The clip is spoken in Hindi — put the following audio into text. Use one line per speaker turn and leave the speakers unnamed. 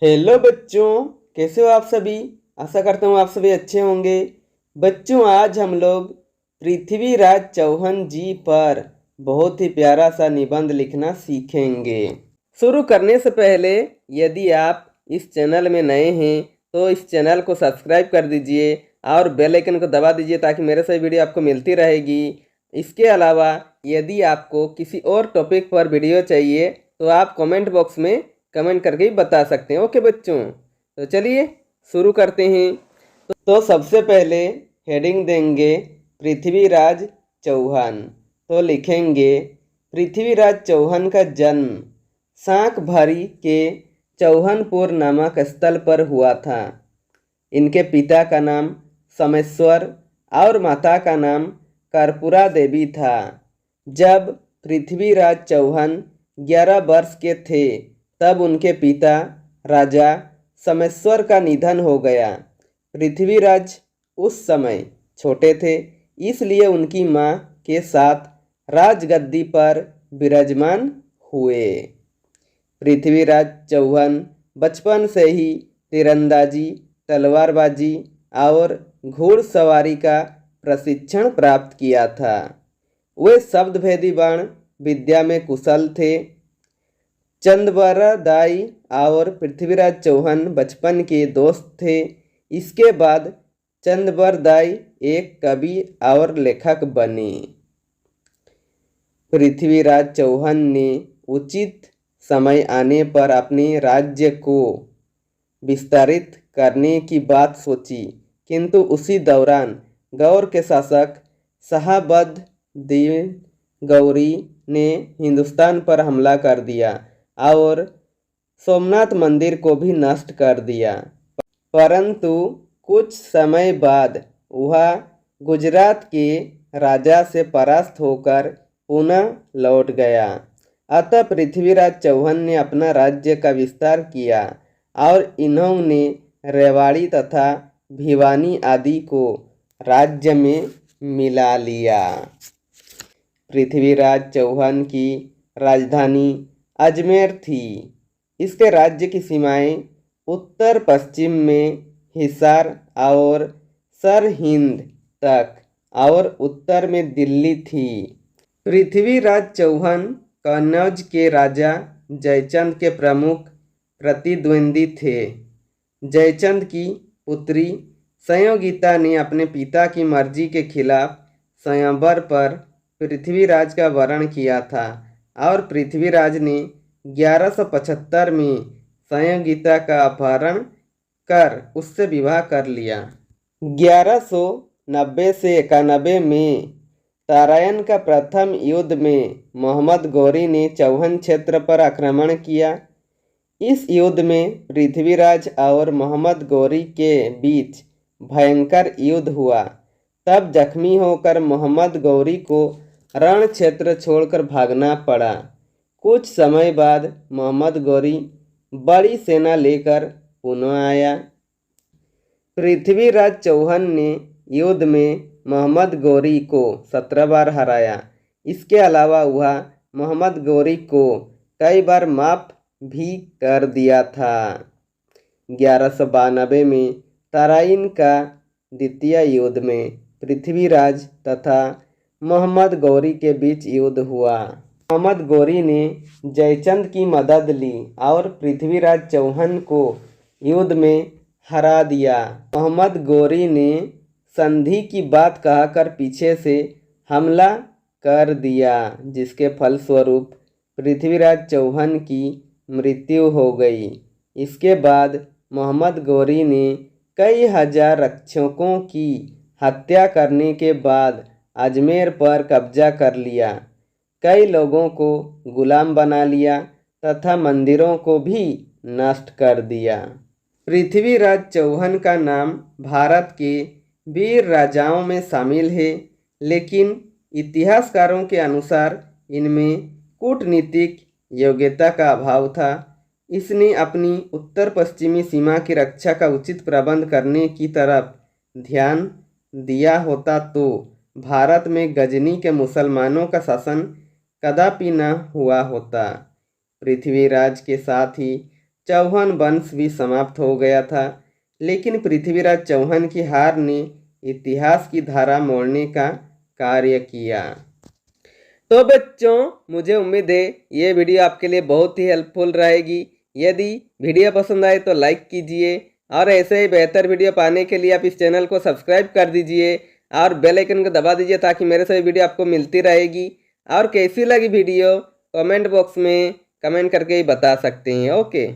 हेलो बच्चों, कैसे हो आप सभी। आशा करता हूँ आप सभी अच्छे होंगे। बच्चों, आज हम लोग पृथ्वीराज चौहान जी पर बहुत ही प्यारा सा निबंध लिखना सीखेंगे। शुरू करने से पहले यदि आप इस चैनल में नए हैं तो इस चैनल को सब्सक्राइब कर दीजिए और बेल आइकन को दबा दीजिए ताकि मेरे सभी वीडियो आपको मिलती रहेगी। इसके अलावा यदि आपको किसी और टॉपिक पर वीडियो चाहिए तो आप कमेंट बॉक्स में कमेंट करके ही बता सकते हैं। ओके बच्चों, तो चलिए शुरू करते हैं। तो सबसे पहले हेडिंग देंगे पृथ्वीराज चौहान। तो लिखेंगे पृथ्वीराज चौहान का जन्म शाकंभरी के चौहानपुर नामक स्थल पर हुआ था। इनके पिता का नाम सोमेश्वर और माता का नाम कर्पूरा देवी था। जब पृथ्वीराज चौहान 11 वर्ष के थे तब उनके पिता राजा सोमेश्वर का निधन हो गया। पृथ्वीराज उस समय छोटे थे, इसलिए उनकी माँ के साथ राजगद्दी पर विराजमान हुए। पृथ्वीराज चौहान बचपन से ही तीरंदाजी, तलवारबाजी और घुड़सवारी का प्रशिक्षण प्राप्त किया था। वे शब्दभेदी बाण विद्या में कुशल थे। चंद्रबरदाई और पृथ्वीराज चौहान बचपन के दोस्त थे। इसके बाद चंद्रबरदाई एक कवि और लेखक बने। पृथ्वीराज चौहान ने उचित समय आने पर अपने राज्य को विस्तारित करने की बात सोची, किंतु उसी दौरान गौर के शासक शहाबुद्दीन गौरी ने हिंदुस्तान पर हमला कर दिया और सोमनाथ मंदिर को भी नष्ट कर दिया। परंतु कुछ समय बाद वह गुजरात के राजा से परास्त होकर पुनः लौट गया। अतः पृथ्वीराज चौहान ने अपना राज्य का विस्तार किया और इन्होंने रेवाड़ी तथा भिवानी आदि को राज्य में मिला लिया। पृथ्वीराज चौहान की राजधानी अजमेर थी। इसके राज्य की सीमाएं उत्तर पश्चिम में हिसार और सरहिंद तक और उत्तर में दिल्ली थी। पृथ्वीराज चौहान कन्नौज के राजा जयचंद के प्रमुख प्रतिद्वंदी थे। जयचंद की पुत्री संयोगिता ने अपने पिता की मर्जी के खिलाफ स्वयंवर पर पृथ्वीराज का वरण किया था और पृथ्वीराज ने 1175 में संयोगिता का अपहरण कर उससे विवाह कर लिया। 1190 से 91 में तराइन का प्रथम युद्ध में मोहम्मद गौरी ने चौहान क्षेत्र पर आक्रमण किया। इस युद्ध में पृथ्वीराज और मोहम्मद गौरी के बीच भयंकर युद्ध हुआ। तब जख्मी होकर मोहम्मद गौरी को रण क्षेत्र छोड़कर भागना पड़ा। कुछ समय बाद मोहम्मद गौरी बड़ी सेना लेकर पुनः आया। पृथ्वीराज चौहान ने युद्ध में मोहम्मद गौरी को 17 बार हराया। इसके अलावा वह मोहम्मद गौरी को कई बार माफ भी कर दिया था। 1192 में तराइन का द्वितीय युद्ध में पृथ्वीराज तथा मोहम्मद गौरी के बीच युद्ध हुआ। मोहम्मद गौरी ने जयचंद की मदद ली और पृथ्वीराज चौहान को युद्ध में हरा दिया। मोहम्मद गौरी ने संधि की बात कहकर पीछे से हमला कर दिया, जिसके फलस्वरूप पृथ्वीराज चौहान की मृत्यु हो गई। इसके बाद मोहम्मद गौरी ने कई हजार रक्षकों की हत्या करने के बाद अजमेर पर कब्जा कर लिया, कई लोगों को गुलाम बना लिया तथा मंदिरों को भी नष्ट कर दिया। पृथ्वीराज चौहान का नाम भारत के वीर राजाओं में शामिल है, लेकिन इतिहासकारों के अनुसार इनमें कूटनीतिक योग्यता का अभाव था। इसने अपनी उत्तर पश्चिमी सीमा की रक्षा का उचित प्रबंध करने की तरफ ध्यान दिया होता तो भारत में गजनी के मुसलमानों का शासन कदापि न हुआ होता। पृथ्वीराज के साथ ही चौहान वंश भी समाप्त हो गया था। लेकिन पृथ्वीराज चौहान की हार ने इतिहास की धारा मोड़ने का कार्य किया। तो बच्चों, मुझे उम्मीद है ये वीडियो आपके लिए बहुत ही हेल्पफुल रहेगी। यदि वीडियो पसंद आए तो लाइक कीजिए और ऐसे ही बेहतर वीडियो पाने के लिए आप इस चैनल को सब्सक्राइब कर दीजिए और बेल आइकन को दबा दीजिए ताकि मेरे सभी वीडियो आपको मिलती रहेगी। और कैसी लगी वीडियो कमेंट बॉक्स में कमेंट करके ही बता सकते हैं। ओके।